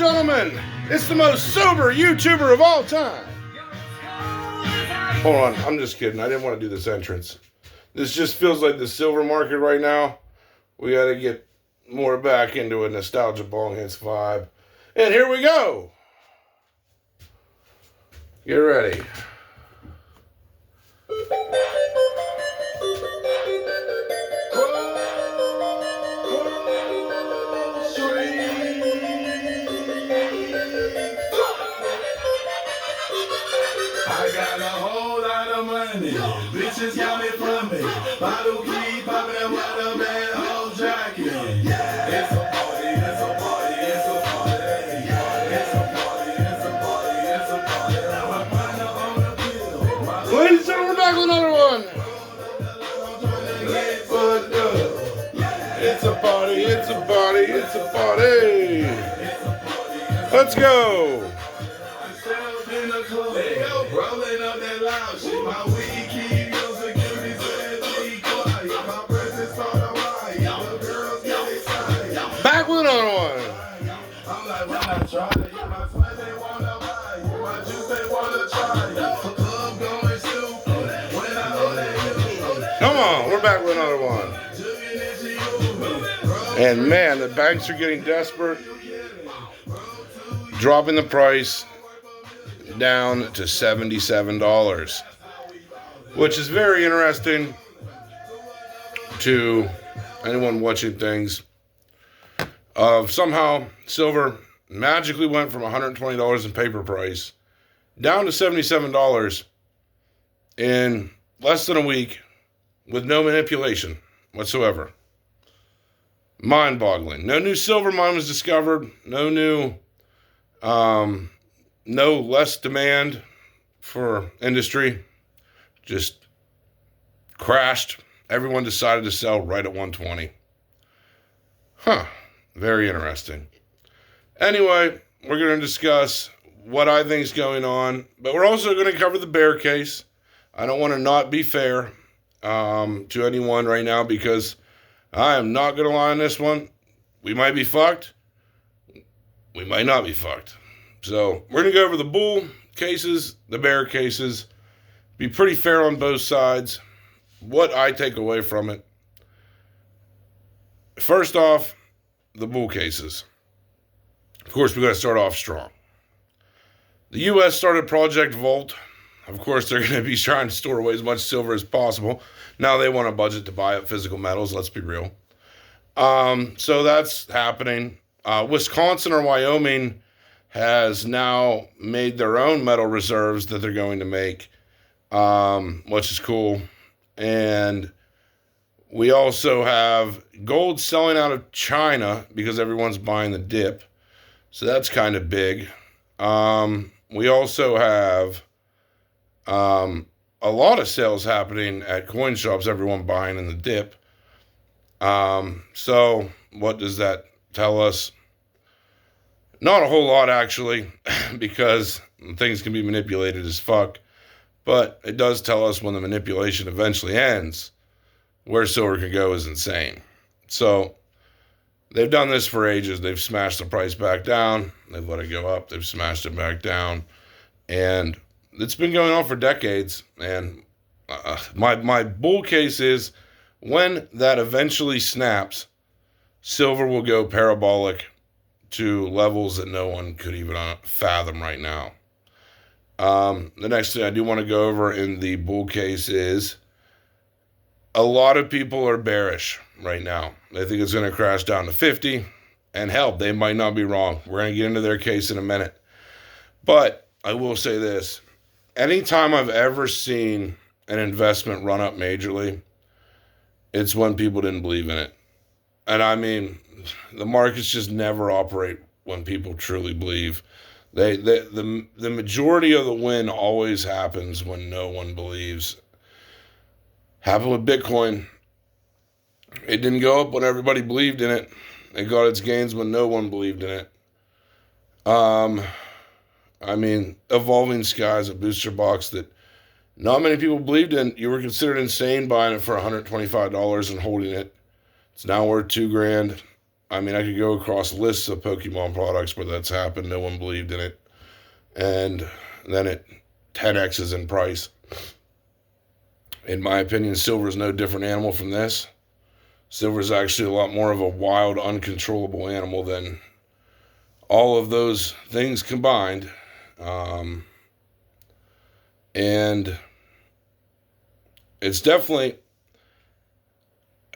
gentlemen, it's the most sober YouTuber of all time. Hold on, I'm just kidding. I didn't want to do this entrance. This just feels like the silver market right now. We got to get more back into a nostalgia bong hits vibe. And here we go. Get ready. I got a whole lot of money. Bitches got it from me. Bottle keep popping and watermelon whole jacket. It's a party, it's a party, it's a party. It's a party, it's a party, it's a party. I'm partner on the pill. Ladies and gentlemen, we're back with another one. It's a party, it's a party, it's a party. Let's go. Rolling up that loud shit. My weed keep your security says be quiet. My presence start a riot. The girls get excited. Back with another one. I'm like, when I try it, my sweat they wanna buy it. My juice they wanna try it. Club going stupid. When I owe that Come on, we're back with another one. And man, the banks are getting desperate. Dropping the price down to $77, which is very interesting to anyone watching things. Somehow silver magically went from $120 in paper price down to $77 in less than a week with no manipulation whatsoever. Mind-boggling. No new silver mine was discovered. No less demand for industry. Just crashed. Everyone decided to sell right at 120. Very interesting. Anyway, we're going to discuss what I think is going on, but we're also going to cover the bear case. I don't want to not be fair to anyone right now because I am not going to lie on this one. We might be fucked. We might not be fucked. So we're going to go over the bull cases, the bear cases, be pretty fair on both sides, what I take away from it. First off, the bull cases. Of course, we got to start off strong. The U.S. started Project Vault. Of course, they're going to be trying to store away as much silver as possible. Now they want a budget to buy up physical metals, let's be real. So that's happening. Wisconsin or Wyoming has now made their own metal reserves that they're going to make, which is cool. And we also have gold selling out of China because everyone's buying the dip. So that's kind of big. We also have a lot of sales happening at coin shops, everyone buying in the dip. So what does that tell us? Not a whole lot, actually, because things can be manipulated as fuck. But it does tell us when the manipulation eventually ends, where silver can go is insane. So they've done this for ages. They've smashed the price back down. They've let it go up. They've smashed it back down. And it's been going on for decades. And my bull case is when that eventually snaps, silver will go parabolic to levels that no one could even fathom right now. The next thing I do want to go over in the bull case is a lot of people are bearish right now. They think it's going to crash down to 50. And hell, they might not be wrong. We're going to get into their case in a minute. But I will say this. Anytime I've ever seen an investment run up majorly, it's when people didn't believe in it. And I mean, the markets just never operate when people truly believe. The majority of the win always happens when no one believes. Happened with Bitcoin. It didn't go up when everybody believed in it. It got its gains when no one believed in it. I mean, Evolving Skies, a booster box that not many people believed in. You were considered insane buying it for $125 and holding it. It's now worth $2,000. I mean, I could go across lists of Pokemon products where that's happened. No one believed in it. And then it 10x's in price. In my opinion, silver is no different animal from this. Silver is actually a lot more of a wild, uncontrollable animal than all of those things combined. And it's definitely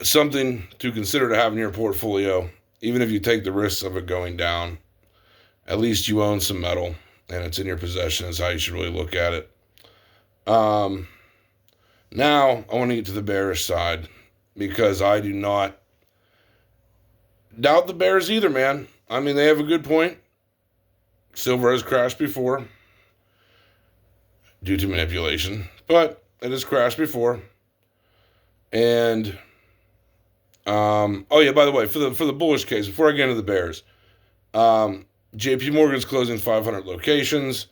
something to consider to have in your portfolio, even if you take the risks of it going down. At least you own some metal, and it's in your possession is how you should really look at it. Now, I want to get to the bearish side, because I do not doubt the bears either, man. I mean, they have a good point. Silver has crashed before due to manipulation, but it has crashed before. And oh yeah, by the way, for the bullish case, before I get into the bears, JP Morgan's closing 500 locations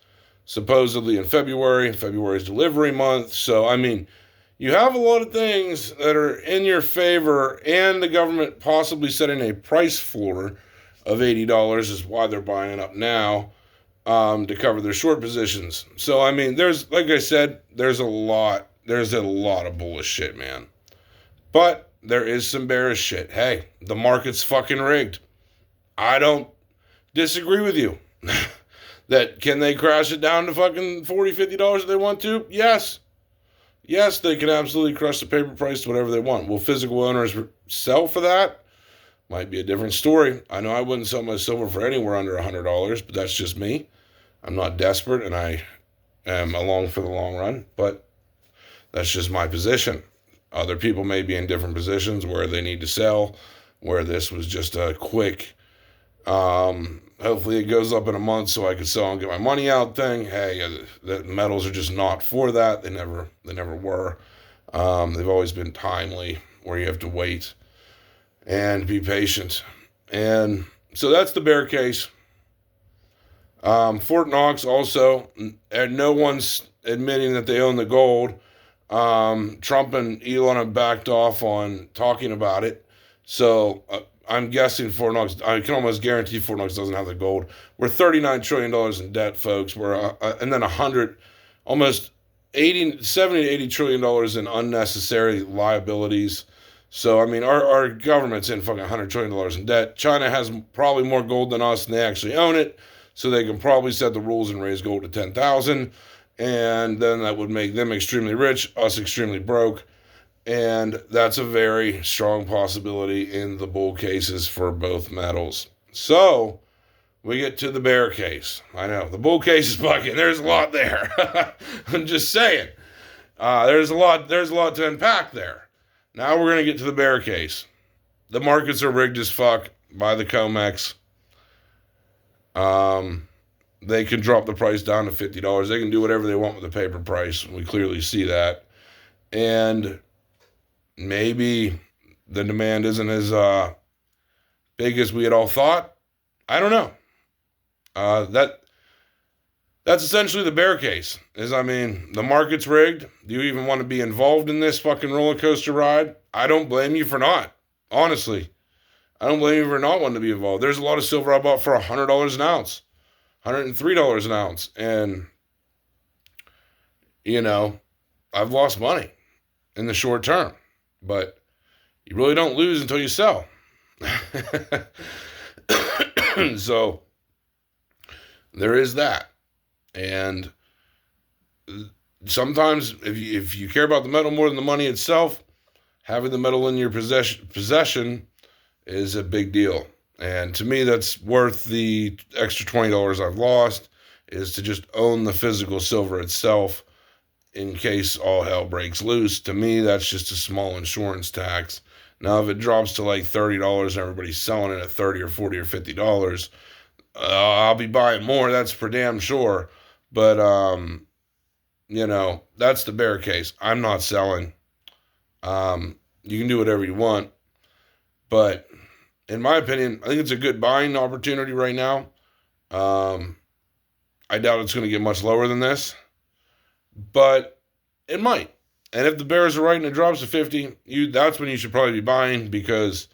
supposedly in February. February's delivery month. So I mean, you have a lot of things that are in your favor, and the government possibly setting a price floor of $80 is why they're buying it up now, to cover their short positions. So I mean, there's, like I said, there's a lot of bullish shit, man. But there is some bearish shit. Hey, the market's fucking rigged. I don't disagree with you. That can they crash it down to fucking $40, $50 if they want to? Yes. Yes, they can absolutely crush the paper price to whatever they want. Will physical owners sell for that? Might be a different story. I know I wouldn't sell my silver for anywhere under $100, but that's just me. I'm not desperate, and I am along for the long run, but that's just my position. Other people may be in different positions where they need to sell, where this was just a quick, hopefully it goes up in a month so I can sell and get my money out thing. Hey, the metals are just not for that. They never were. They've always been timely, where you have to wait and be patient. And so that's the bear case. Fort Knox also, and no one's admitting that they own the gold. Trump and Elon have backed off on talking about it. So I'm guessing Fort Knox, I can almost guarantee Fort Knox doesn't have the gold. We're $39 trillion in debt, folks. And then almost 70 to $80 trillion in unnecessary liabilities. So, I mean, our government's in fucking $100 trillion in debt. China has probably more gold than us, and they actually own it. So they can probably set the rules and raise gold to 10,000. And then that would make them extremely rich, us extremely broke. And that's a very strong possibility in the bull cases for both metals. So we get to the bear case. I know, the bull case is fucking, there's a lot there. I'm just saying. There's a lot to unpack there. Now we're going to get to the bear case. The markets are rigged as fuck by the COMEX. They can drop the price down to $50. They can do whatever they want with the paper price. We clearly see that. And maybe the demand isn't as big as we had all thought. I don't know. That's essentially the bear case. The market's rigged. Do you even want to be involved in this fucking roller coaster ride? I don't blame you for not. Honestly. I don't blame you for not wanting to be involved. There's a lot of silver I bought for $100 an ounce. $103 an ounce. And, I've lost money in the short term. But you really don't lose until you sell. So, there is that. And sometimes, if you care about the metal more than the money itself, having the metal in your possession is a big deal. And to me, that's worth the extra $20 I've lost, is to just own the physical silver itself in case all hell breaks loose. To me, that's just a small insurance tax. Now, if it drops to like $30 and everybody's selling it at $30 or $40 or $50, I'll be buying more. That's for damn sure. But, that's the bear case. I'm not selling. You can do whatever you want. But in my opinion, I think it's a good buying opportunity right now. I doubt it's going to get much lower than this. But it might. And if the bears are right and it drops to 50, that's when you should probably be buying, because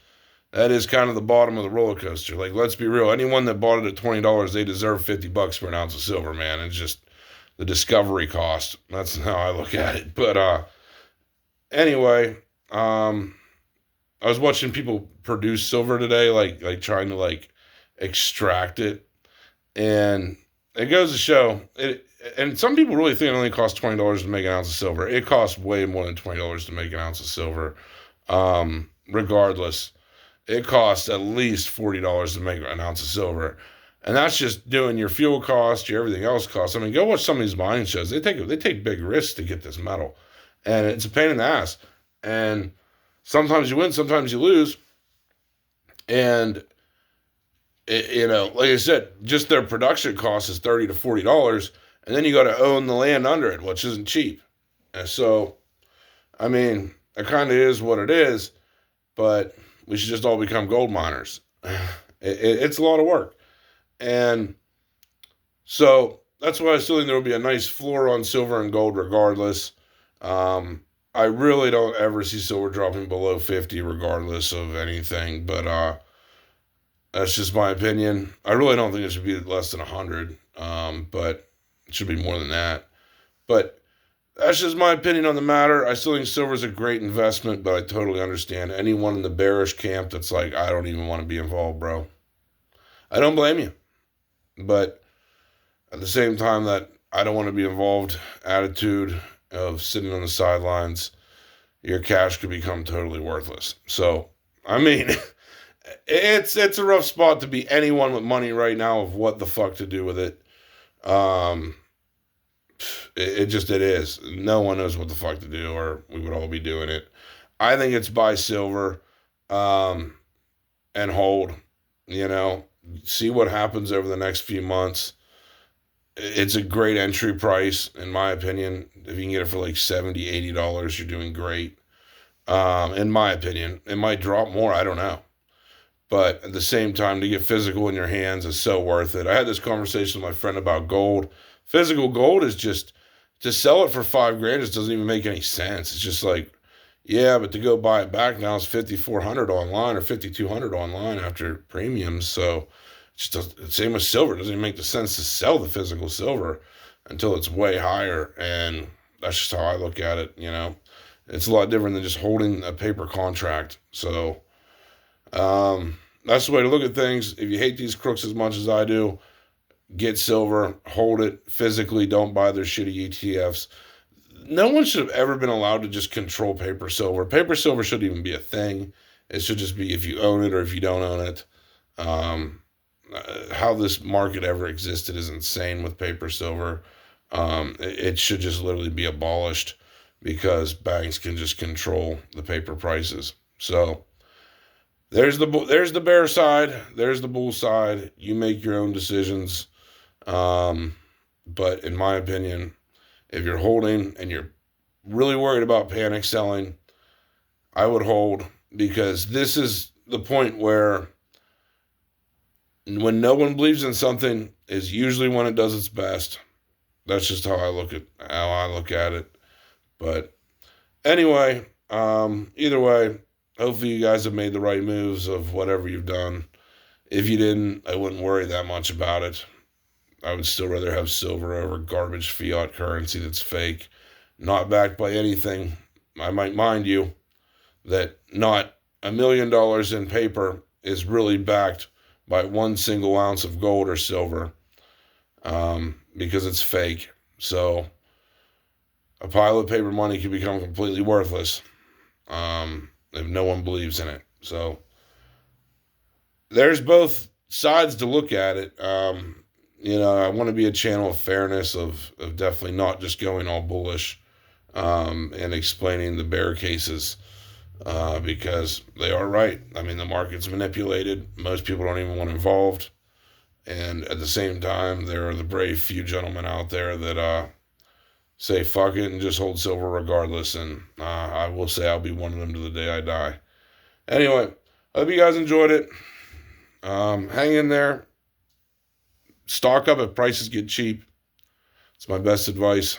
that is kind of the bottom of the roller coaster. Like, let's be real. Anyone that bought it at $20, they deserve $50 for an ounce of silver, man. It's just the discovery cost. That's how I look at it. But anyway, I was watching people produce silver today, like trying to like extract it, and it goes to show it. And some people really think it only costs $20 to make an ounce of silver. It costs way more than $20 to make an ounce of silver. Regardless, it costs at least $40 to make an ounce of silver. And that's just doing your fuel cost, your everything else costs. I mean, go watch some of these mining shows. They take big risks to get this metal. And it's a pain in the ass. And sometimes you win, sometimes you lose. And, like I said, just their production cost is $30 to $40. And then you got to own the land under it, which isn't cheap. And so, I mean, it kind of is what it is. But we should just all become gold miners. It's a lot of work. And so that's why I still think there will be a nice floor on silver and gold regardless. I really don't ever see silver dropping below 50 regardless of anything. But that's just my opinion. I really don't think it should be less than 100. But it should be more than that. But that's just my opinion on the matter. I still think silver is a great investment, but I totally understand anyone in the bearish camp that's like, I don't even want to be involved, bro. I don't blame you. But at the same time, that I don't want to be involved attitude of sitting on the sidelines, your cash could become totally worthless. So, I mean, it's a rough spot to be anyone with money right now of what the fuck to do with it. It is. No one knows what the fuck to do, or we would all be doing it. I think it's buy silver, and hold, see what happens over the next few months. It's a great entry price, in my opinion. If you can get it for like $70, $80, you're doing great. In my opinion, it might drop more. I don't know. But at the same time, to get physical in your hands is so worth it. I had this conversation with my friend about gold. Physical gold is just, to sell it for $5,000 just doesn't even make any sense. It's just like, yeah, but to go buy it back now is $5,400 online or $5,200 online after premiums. So it's just the same as silver. It doesn't even make the sense to sell the physical silver until it's way higher. And that's just how I look at it. It's a lot different than just holding a paper contract. So that's the way to look at things. If you hate these crooks as much as I do, get silver, hold it physically. Don't buy their shitty ETFs. No one should have ever been allowed to just control paper silver. Paper silver shouldn't even be a thing. It should just be if you own it or if you don't own it. How this market ever existed is insane with paper silver. It should just literally be abolished because banks can just control the paper prices. So there's the bear side. There's the bull side. You make your own decisions. But in my opinion, if you're holding and you're really worried about panic selling, I would hold, because this is the point where when no one believes in something is usually when it does its best. That's just how I look at it. But anyway, either way, hopefully you guys have made the right moves of whatever you've done. If you didn't, I wouldn't worry that much about it. I would still rather have silver over garbage fiat currency that's fake, not backed by anything. I might mind you that not $1 million in paper is really backed by one single ounce of gold or silver, because it's fake. So a pile of paper money can become completely worthless if no one believes in it. So there's both sides to look at it. I want to be a channel of fairness, of definitely not just going all bullish, and explaining the bear cases, because they are right. I mean, the market's manipulated. Most people don't even want involved. And at the same time, there are the brave few gentlemen out there that say fuck it and just hold silver regardless. And I will say I'll be one of them to the day I die. Anyway, I hope you guys enjoyed it. Hang in there. Stock up if prices get cheap. It's my best advice.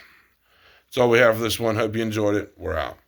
That's all we have for this one. Hope you enjoyed it. We're out.